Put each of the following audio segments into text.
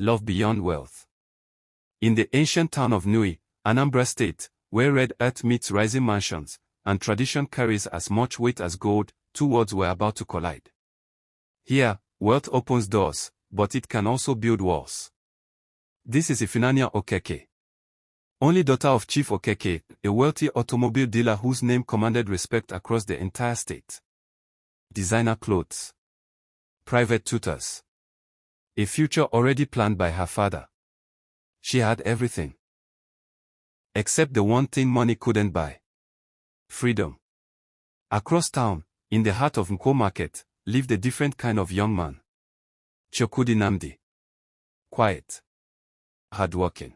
Love beyond wealth. In the ancient town of Nnewi, Anambra State, where red earth meets rising mansions, and tradition carries as much weight as gold, two worlds were about to collide. Here, wealth opens doors, but it can also build walls. This is Ifunanya Okeke. Only daughter of Chief Okeke, a wealthy automobile dealer whose name commanded respect across the entire state. Designer clothes. Private tutors. A future already planned by her father. She had everything. Except the one thing money couldn't buy. Freedom. Across town, in the heart of Nko Market, lived a different kind of young man. Chukwudi Nnamdi. Quiet. Hardworking.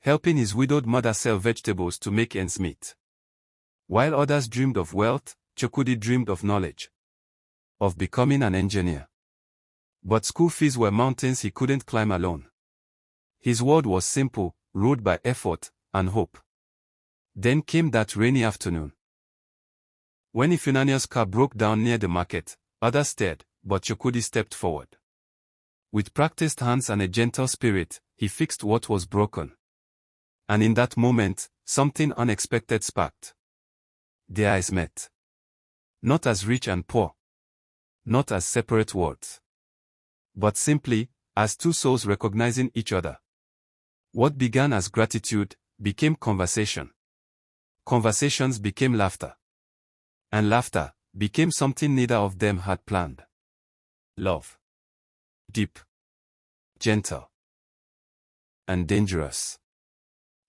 Helping his widowed mother sell vegetables to make ends meet. While others dreamed of wealth, Chukwudi dreamed of knowledge. Of becoming an engineer. But school fees were mountains he couldn't climb alone. His world was simple, ruled by effort and hope. Then came that rainy afternoon. When Ifunanya's car broke down near the market, others stared, but Chukwudi stepped forward. With practiced hands and a gentle spirit, he fixed what was broken. And in that moment, something unexpected sparked. Their eyes met. Not as rich and poor. Not as separate worlds. But simply, as two souls recognizing each other. What began as gratitude, became conversation. Conversations became laughter. And laughter, became something neither of them had planned. Love. Deep. Gentle. And dangerous.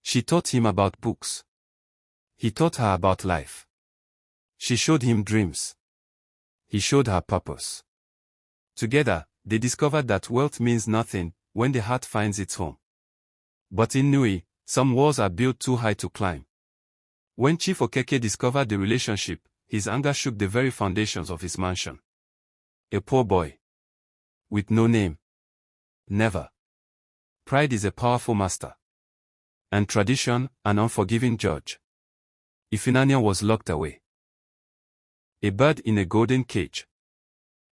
She taught him about books. He taught her about life. She showed him dreams. He showed her purpose. Together, they discovered that wealth means nothing when the heart finds its home. But in Nnewi, some walls are built too high to climb. When Chief Okeke discovered the relationship, his anger shook the very foundations of his mansion. A poor boy. With no name. Never. Pride is a powerful master. And tradition, an unforgiving judge. Ifunanya was locked away. A bird in a golden cage.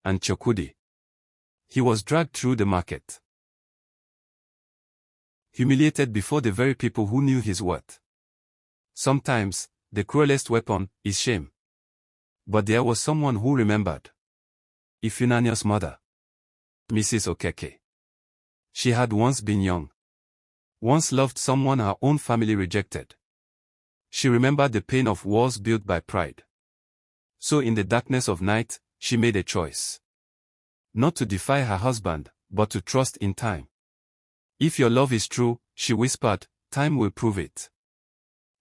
And Chukwudi. He was dragged through the market. Humiliated before the very people who knew his worth. Sometimes, the cruelest weapon is shame. But there was someone who remembered. Ifunanya's mother. Mrs. Okeke. She had once been young. Once loved someone her own family rejected. She remembered the pain of walls built by pride. So in the darkness of night, she made a choice. Not to defy her husband, but to trust in time. If your love is true, she whispered, time will prove it.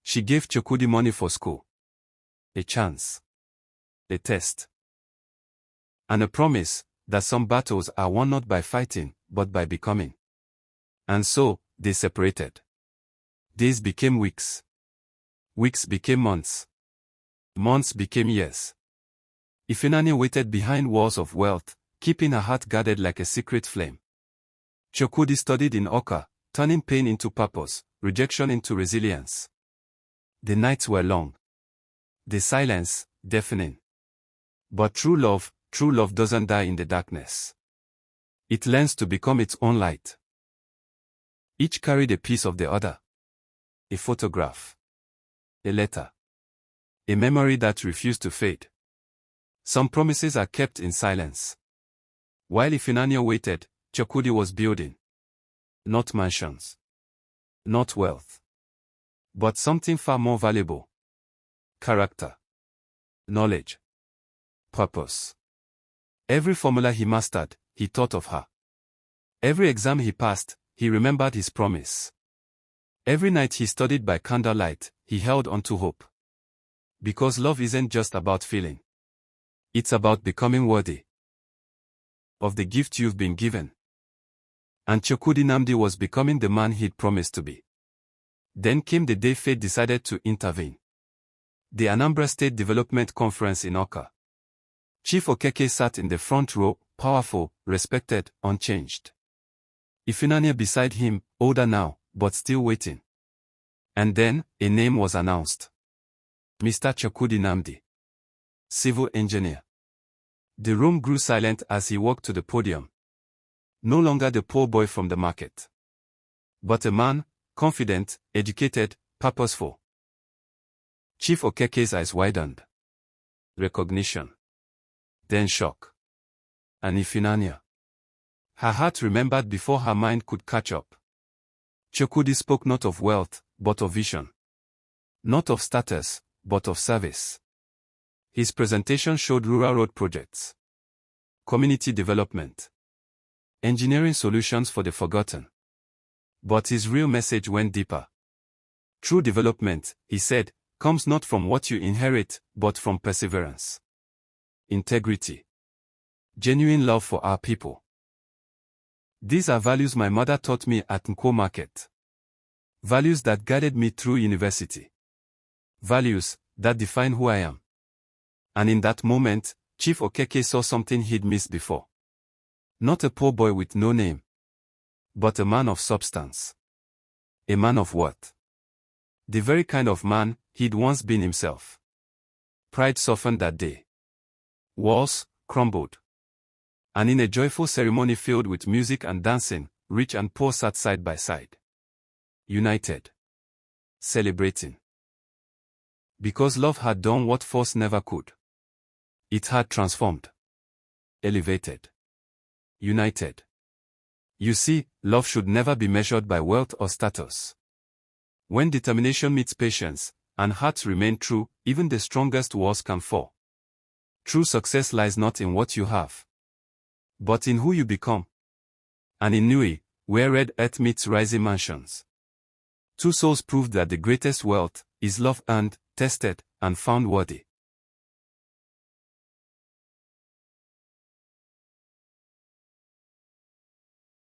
She gave Chukwudi money for school. A chance. A test. And a promise that some battles are won not by fighting, but by becoming. And so, they separated. Days became weeks. Weeks became months. Months became years. Ifunanya waited behind walls of wealth, keeping her heart guarded like a secret flame. Chukwudi studied in Oka, turning pain into purpose, rejection into resilience. The nights were long. The silence, deafening. But true love doesn't die in the darkness. It learns to become its own light. Each carried a piece of the other. A photograph. A letter. A memory that refused to fade. Some promises are kept in silence. While Ifunanya waited, Chukwudi was building. Not mansions. Not wealth. But something far more valuable. Character. Knowledge. Purpose. Every formula he mastered, he thought of her. Every exam he passed, he remembered his promise. Every night he studied by candlelight, he held on to hope. Because love isn't just about feeling. It's about becoming worthy of the gift you've been given. And Chukwudi Nnamdi was becoming the man he'd promised to be. Then came the day fate decided to intervene. The Anambra State Development Conference in Oka. Chief Okeke sat in the front row, powerful, respected, unchanged. Ifunanya beside him, older now, but still waiting. And then, a name was announced. Mr. Chukwudi Nnamdi. Civil engineer. The room grew silent as he walked to the podium. No longer the poor boy from the market, but a man, confident, educated, purposeful. Chief Okeke's eyes widened. Recognition. Then shock. And Ifunanya. Her heart remembered before her mind could catch up. Chukwudi spoke not of wealth, but of vision. Not of status, but of service. His presentation showed rural road projects, community development, engineering solutions for the forgotten. But his real message went deeper. True development, he said, comes not from what you inherit, but from perseverance, integrity, genuine love for our people. These are values my mother taught me at Nko Market. Values that guided me through university. Values that define who I am. And in that moment, Chief Okeke saw something he'd missed before. Not a poor boy with no name, but a man of substance. A man of worth. The very kind of man he'd once been himself. Pride softened that day. Walls crumbled. And in a joyful ceremony filled with music and dancing, rich and poor sat side by side. United. Celebrating. Because love had done what force never could. It had transformed. Elevated. United. You see, love should never be measured by wealth or status. When determination meets patience, and hearts remain true, even the strongest walls can fall. True success lies not in what you have, but in who you become. And in Nnewi, where red earth meets rising mansions, two souls proved that the greatest wealth is love earned, tested, and found worthy.